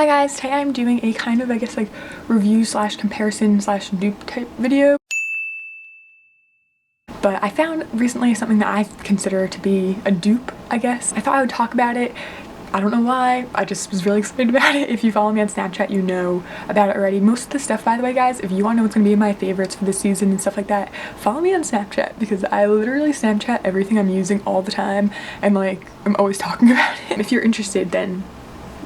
Hi guys, today I'm doing a kind of, I guess, like review slash comparison slash dupe type video. But I found recently something that I consider to be a dupe, I guess. I thought I would talk about it. I don't know why, I just was really excited about it. If you follow me on Snapchat, you know about it already. Most of the stuff, by the way, guys, if you want to know what's going to be my favorites for this season and stuff like that, follow me on Snapchat, because I literally Snapchat everything I'm using all the time, and like, I'm always talking about it. If you're interested, then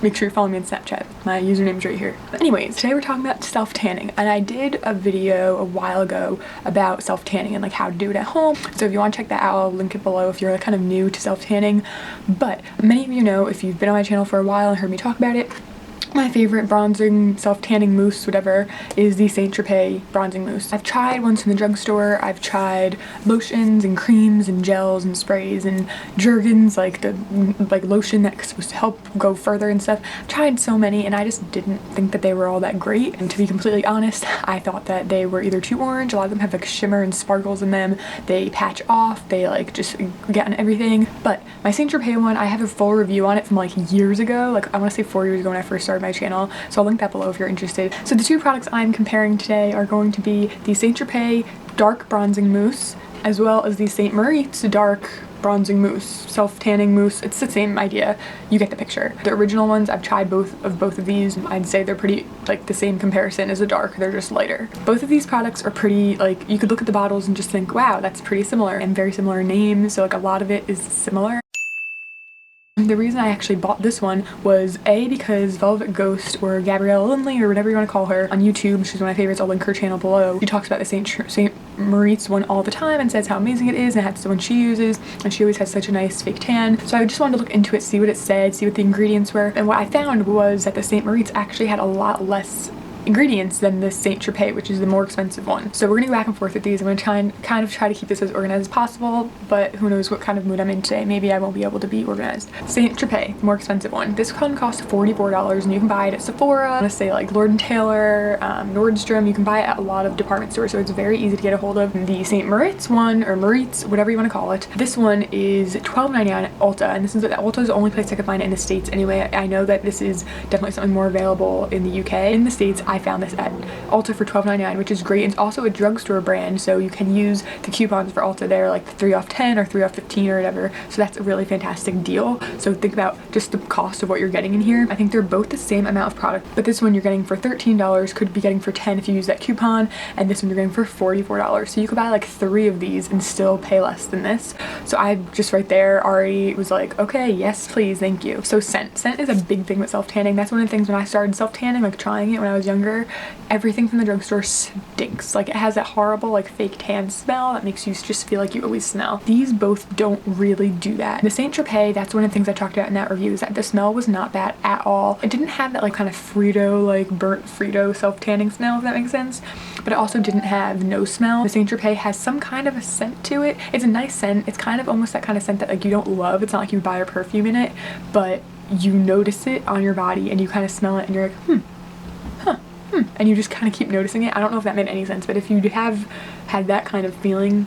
make sure you follow me on Snapchat. My username's right here. But anyways, today we're talking about self-tanning, and I did a video a while ago about self-tanning and like how to do it at home. So if you want to check that out, I'll link it below if you're like kind of new to self-tanning. But many of you know, if you've been on my channel for a while and heard me talk about it, my favorite bronzing self-tanning mousse, whatever, is the St Tropez Bronzing Mousse. I've tried ones in the drugstore. I've tried lotions and creams and gels and sprays and Jergens, like the lotion that's supposed to help go further and stuff. I've tried so many, and I just didn't think that they were all that great. And to be completely honest, I thought that they were either too orange. A lot of them have like shimmer and sparkles in them. They patch off. They like just get on everything. But my St Tropez one, I have a full review on it from like years ago. Like I want to say 4 years ago when I first started my channel, so I'll link that below if you're interested. So the two products I'm comparing today are going to be the St Tropez Dark Bronzing Mousse, as well as the St Moriz Dark Bronzing Mousse, self-tanning mousse. It's the same idea, you get the picture. The original ones, I've tried both of these. I'd say they're pretty like the same comparison as the dark, they're just lighter. Both of these products are pretty, like, you could look at the bottles and just think, wow, that's pretty similar, and very similar names, so like a lot of it is similar. The reason I actually bought this one was A, because Velvet Ghost, or Gabriella Lindley, or whatever you want to call her, on YouTube, she's one of my favorites, I'll link her channel below. She talks about the St Moriz one all the time and says how amazing it is, and that's the one she uses, and she always has such a nice fake tan. So I just wanted to look into it, see what it said, see what the ingredients were, and what I found was that the St Moriz actually had a lot less ingredients than the St Tropez, which is the more expensive one. So we're gonna go back and forth with these. I'm gonna try to keep this as organized as possible, but who knows what kind of mood I'm in today. Maybe I won't be able to be organized. St Tropez, more expensive one. This one costs $44, and you can buy it at Sephora, I wanna say like Lord & Taylor, Nordstrom. You can buy it at a lot of department stores, so it's very easy to get a hold of. The St Moriz one, or Moriz, whatever you wanna call it, this one is $12.99 at Ulta, and this is Ulta is the only place I could find it in the States anyway. I know that this is definitely something more available in the UK. In the States, I found this at Ulta for $12.99, which is great. It's also a drugstore brand, so you can use the coupons for Ulta there, like 3 off 10 or 3 off 15 or whatever. So that's a really fantastic deal. So think about just the cost of what you're getting in here. I think they're both the same amount of product, but this one you're getting for $13, could be getting for $10 if you use that coupon, and this one you're getting for $44. So you could buy like 3 of these and still pay less than this. So I just right there already was like, okay, yes please, thank you. So scent is a big thing with self-tanning. That's one of the things when I started self-tanning, like trying it when I was younger, everything from the drugstore stinks. Like it has that horrible like fake tan smell that makes you just feel like you always smell. These both don't really do that. The St Tropez, that's one of the things I talked about in that review, is that the smell was not bad at all. It didn't have that like kind of Frito, like burnt Frito self-tanning smell, if that makes sense, but it also didn't have no smell. The St Tropez has some kind of a scent to it. It's a nice scent. It's kind of almost that kind of scent that like you don't love. It's not like you buy a perfume in it, but you notice it on your body and you kind of smell it and you're like, and you just kind of keep noticing it. I don't know if that made any sense, but if you have had that kind of feeling,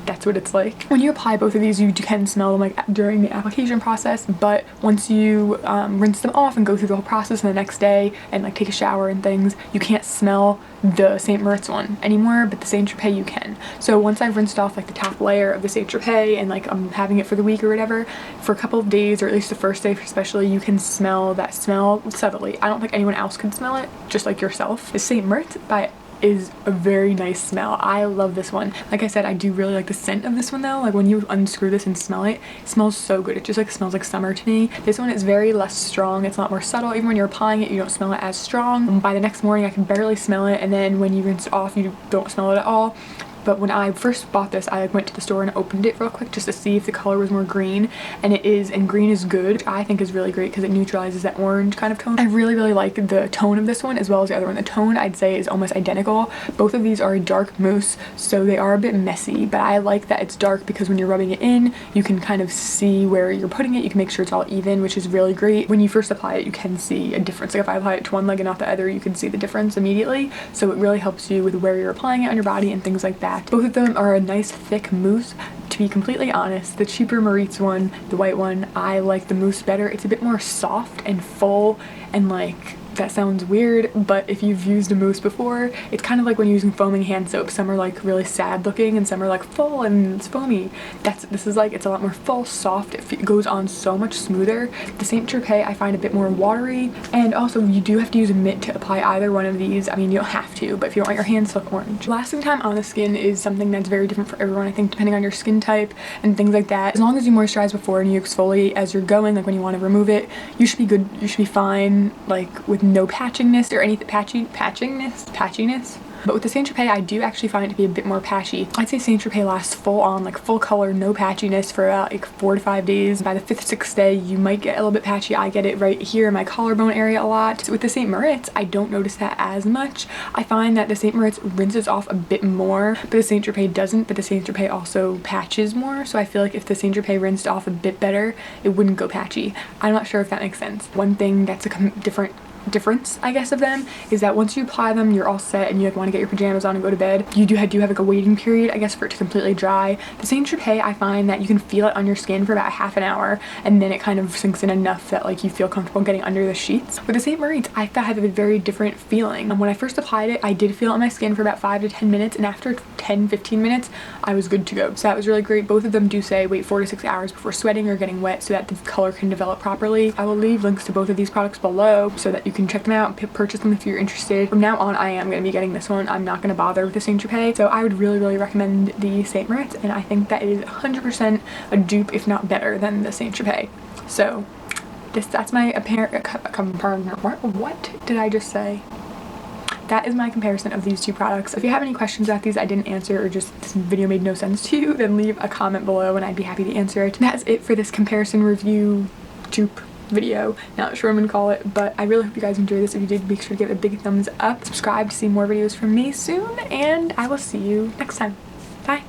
that's what it's like. When you apply both of these, you can smell them like during the application process, but once you rinse them off and go through the whole process and the next day and like take a shower and things, you can't smell the St Moriz one anymore, but the St Tropez you can. So once I've rinsed off like the top layer of the St Tropez and like I'm having it for the week or whatever, for a couple of days, or at least the first day especially, you can smell that smell subtly. I don't think anyone else can smell it, just like yourself. The St Moriz is a very nice smell. I love this one. Like I said, I do really like the scent of this one though. Like when you unscrew this and smell it, it smells so good. It just like smells like summer to me. This one is very less strong. It's a lot more subtle. Even when you're applying it, you don't smell it as strong. By the next morning, I can barely smell it, and then when you rinse it off, you don't smell it at all. But when I first bought this, I went to the store and opened it real quick just to see if the color was more green, and it is, and green is good, which I think is really great because it neutralizes that orange kind of tone. I really like the tone of this one as well as the other one. The tone, I'd say, is almost identical. Both of these are a dark mousse, so they are a bit messy, but I like that it's dark because when you're rubbing it in, you can kind of see where you're putting it. You can make sure it's all even, which is really great. When you first apply it, you can see a difference. Like if I apply it to one leg and not the other, you can see the difference immediately. So it really helps you with where you're applying it on your body and things like that. Both of them are a nice thick mousse. to be completely honest, the cheaper Moriz one, the white one, I like the mousse better. It's a bit more soft and full, and like, that sounds weird, but if you've used a mousse before, it's kind of like when you're using foaming hand soap. Some are like really sad looking and some are like full and it's foamy. This is like, it's a lot more full, soft. It goes on so much smoother. The St Tropez I find a bit more watery, and also you do have to use a mitt to apply either one of these. I mean, you don't have to, but if you don't want your hands to look orange. Lasting time on the skin is something that's very different for everyone, I think, depending on your skin type and things like that. As long as you moisturize before and you exfoliate as you're going, like when you want to remove it, you should be good. You should be fine, like with no patchiness or anything, patchiness. But with the St Tropez, I do actually find it to be a bit more patchy. I'd say St Tropez lasts full on, like full color, no patchiness for about like 4 to 5 days. By the 5th, 6th day, you might get a little bit patchy. I get it right here in my collarbone area a lot. So with the St Moriz, I don't notice that as much. I find that the St Moriz rinses off a bit more, but the St Tropez doesn't. But the St Tropez also patches more. So I feel like if the St Tropez rinsed off a bit better, it wouldn't go patchy. I'm not sure if that makes sense. One thing that's a difference, I guess, of them is that once you apply them, you're all set and you like want to get your pajamas on and go to bed. You do have like a waiting period, I guess, for it to completely dry. The St Tropez, I find that you can feel it on your skin for about half an hour, and then it kind of sinks in enough that like you feel comfortable getting under the sheets. With the St Moriz, I have a very different feeling. When I first applied it, I did feel it on my skin for about 5 to 10 minutes, and after 10-15 minutes, I was good to go. So that was really great. Both of them do say wait 4 to 6 hours before sweating or getting wet so that the color can develop properly. I will leave links to both of these products below so that you can check them out, purchase them if you're interested. From now on, I am going to be getting this one. I'm not going to bother with the St Tropez, so I would really recommend the St Moriz, and I think that it is 100% a dupe, if not better, than the St Tropez. So that's my what did I just say? That is my comparison of these two products. If you have any questions about these I didn't answer, or just this video made no sense to you, then leave a comment below and I'd be happy to answer it. That's it for this comparison review dupe video, not sure what I'm gonna call it, but I really hope you guys enjoyed this. If you did, make sure to give it a big thumbs up, subscribe to see more videos from me soon, and I will see you next time. Bye.